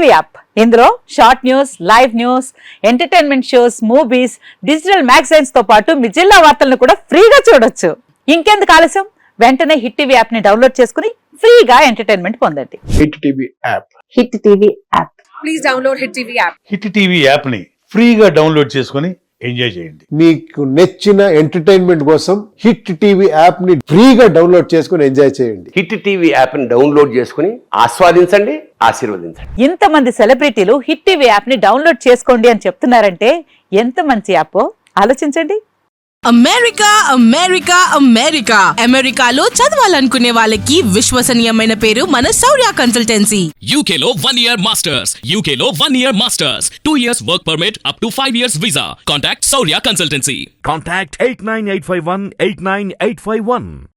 TV app ఇందులో short news, live news, entertainment shows, movies, digital magazines తో పాటు మీ జిల్లా వార్తలను కూడా ఫ్రీగా చూడొచ్చు. ఇంకెందుకు ఆలస్యం, వెంటనే హిట్ టీవీ యాప్ ని డౌన్లోడ్ చేసుకుని ఫ్రీగా ఎంటర్టైన్మెంట్ పొందండి. Hit TV app. Hit TV app. Please download hit TV app. Hit TV app ని ఫ్రీగా డౌన్లోడ్ చేసుకుని ఎంజాయ్ చేయండి. మీకు నచ్చిన ఎంటర్టైన్మెంట్ కోసం హిట్ టీవీ యాప్ ని ఫ్రీగా డౌన్లోడ్ చేసుకుని ఎంజాయ్ చేయండి. హిట్ టీవీ యాప్ ని డౌన్లోడ్ చేసుకుని ఆస్వాదించండి, ఆశీర్వదించండి. ఇంతమంది సెలబ్రిటీలు హిట్ టీవీ యాప్ ని డౌన్లోడ్ చేసుకోండి అని చెప్తున్నారంటే ఎంత మంచి యాప్ ఆలోచించండి. అమెరికా అమెరికా అమెరికా అమెరికాలో చదవాలనుకునే వాళ్ళకి విశ్వసనీయమైన పేరు మన శౌర్య కన్సల్టెన్సీ. UK లో 1 year masters, UK లో 1 year masters, 2 years work permit up to 5 years visa. Contact Saurya Consultancy. Contact 89851 89851.